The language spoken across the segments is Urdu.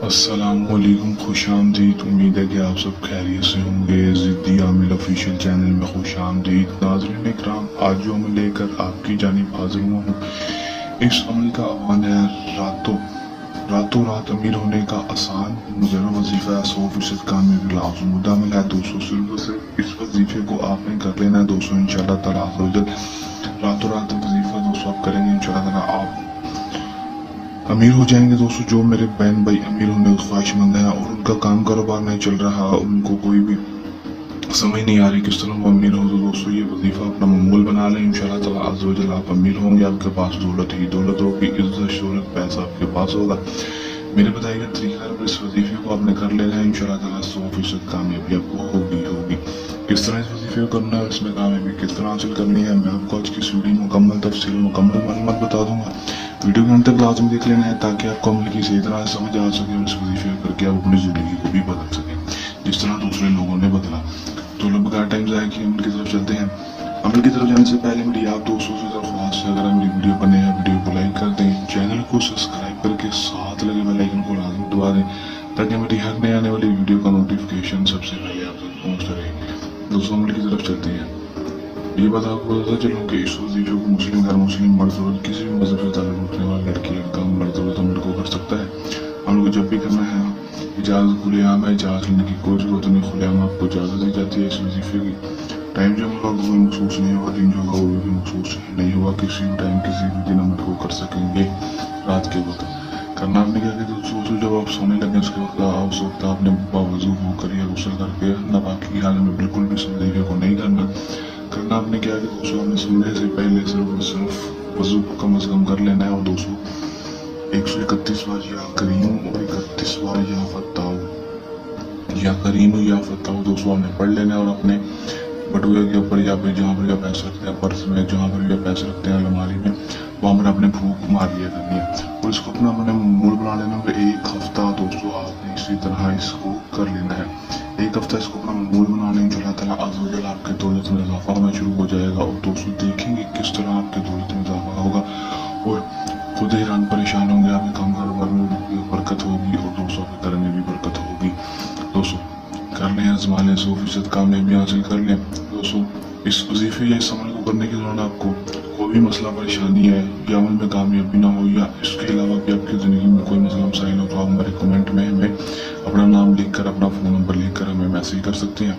السلام علیکم، خوش آمدید۔ امید ہے کہ آپ سب خیریت سے ہوں گے۔ ضدی عامل آفیشیل چینل میں خوش آمدید۔ ناظرین اکرام، آج جو عمل لے کر آپ کی جانب حاضر ہوا ہوں، اس عمل کا عنوان ہے راتوں رات امیر ہونے کا آسان مجرب وظیفہ 100% کامیابی لازم۔ مدعا عمل ہے دوستوں، صرف اس وظیفے کو آپ نے کر لینا ہے دوستوں، انشاءاللہ تعالیٰ راتوں رات وظیفہ دوستوں آپ کریں گے، انشاءاللہ تعالیٰ آپ امیر ہو جائیں گے دوستوں۔ جو میرے بہن بھائی امیر ہونے کے خواہش مند ہیں اور ان کا کام کاروبار نہیں چل رہا، ان کو کوئی بھی سمجھ نہیں آ رہی کس طرح وہ امیر ہو، تو دوستوں یہ وظیفہ اپنا معمول بنا لیں، انشاءاللہ تعالیٰ عز و جل آپ امیر ہوں گے۔ آپ کے پاس دولت ہی دولت ہوگی، عزت شہرت پیسہ آپ کے پاس ہوگا۔ میرے بتائے گا طریقہ پر اس وظیفے کو آپ نے کر لینا ہے، انشاءاللہ تعالیٰ 100% کامیابی آپ کو ہوگی۔ کس طرح اس وظیفے کو کرنا ہے، اس میں کامیابی کس طرح حاصل کرنی ہے، میں آپ کو آج کی اس ویڈیو مکمل تفصیل مکمل معلومات بتا دوں گا۔ ویڈیو کے انت تک لازم دیکھ لینا ہے تاکہ آپ کو عمل کی صحیح طرح سے سمجھ آ سکے اور اس وظیفے کو کر کے آپ اپنی زندگی کو بھی بدل سکیں جس طرح دوسرے لوگوں نے بدلا۔ تو لوگ بغیر ٹائم ضائع کیے عمل کی طرف چلتے ہیں۔ عمل کی طرف جانے سے پہلے میری آپ دوستوں سے درخواست ہے، اگر میری ویڈیو بنے ہیں ویڈیو کو لائک کر دیں، چینل کو سبسکرائب کر کے ساتھ لگے بیل آئیکن کو لازم دبا دیں تاکہ میری ہر نئے آنے والی ویڈیو کا نوٹیفکیشن سب سے پہلے آپ تک پہنچتا رہے۔ دوستوں عمل کی طرف چلتے ہیں۔ یہ بات آپ کو بتاتا چلوں کہ اس وظیفے کو مسلم غیر مسلم مرد عورت کسی بھی مذہب سے تعلق رکھنے والا لڑکی لڑکا مرد عورت عمل کو کر سکتا ہے۔ عمل کو جب بھی کرنا ہے اجازت کھلے عام ہے، اجازت لینے کی کوئی ضرورت نہیں، کھلے عام آپ کو اجازت دی جاتی ہے۔ اس وظیفے کی ٹائم جو ہوگا وہ مخصوص نہیں ہوگا، دن جو ہوگا وہ بھی مخصوص نہیں ہوگا، کسی بھی ٹائم کسی بھی دن عمل کو کر سکیں گے۔ رات کے وقت کرنا آپ نے کیا کہ دوستوں جب آپ سونے لگیں اس کے وقت اس وقت آپ نے باوضو ہو کر یا غسل کر کے ناپاکی کی حالت میں بالکل بھی اس وظیفے کو نہیں کرنا آپ نے کیا کہ دوستوں آپ نے سونے سے پہلے صرف وضو کم از کم کر لینا ہے، اور دوستوں 131 بار یا کریم اور 31 بار یا فتاو دوستوں آپ نے پڑھ لینا ہے، اور اپنے بٹوے کے اوپر یا پھر جہاں پر یا پیسے رکھتے ہیں پرس میں، جہاں پر یا پیسے رکھتے ہیں الماری میں، وہاں پر اپنے پھونک مار لیا کرنی ہے، اور اس کو اپنا معمول بنا لینا ہے۔ ایک ہفتہ دوستوں آپ نے اسی طرح اس کو کر لینا ہے، ایک ہفتہ اس کو اپنا معمول بنا لیں، انشاءاللہ تعالیٰ عز و جل آپ کے دولت میں اضافہ ہونا شروع ہو جائے گا، اور دوستوں دیکھیں گے کس طرح آپ کے دولت میں اضافہ ہوگا، اور خود حیران پریشان ہوں گے۔ آپ کے کام کاروبار میں بھی برکت ہوگی اور دوستوں کے گھر میں بھی برکت ہوگی۔ دوستوں کر لیں، آزما لیں، 100% کامیابی حاصل کر لیں۔ دوستوں اس وظیفے یا اس عمل کو کرنے کے دوران آپ کو کوئی بھی مسئلہ پریشانی ہے یا عمل میں کامیابی نہ ہو، یا اس کے علاوہ بھی آپ کی زندگی میں کوئی مسئلہ مسائل ہو، تو آپ ہمارے کمنٹ میں ہمیں اپنا نام لکھ کر اپنا فون نمبر لکھ کر ہمیں میسیج کر سکتے ہیں۔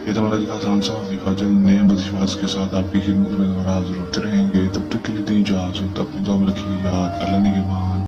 یہ تو ہمارا آسان سا وظیفہ، جلد نئے وظیفات کے ساتھ آپ کی خدمت میں دوبارہ حاضر ہوتے رہیں گے۔ تب تک کے لیے دیں اجازت، اپنی دعا میں رکھیے یاد، اللہ نگہبان۔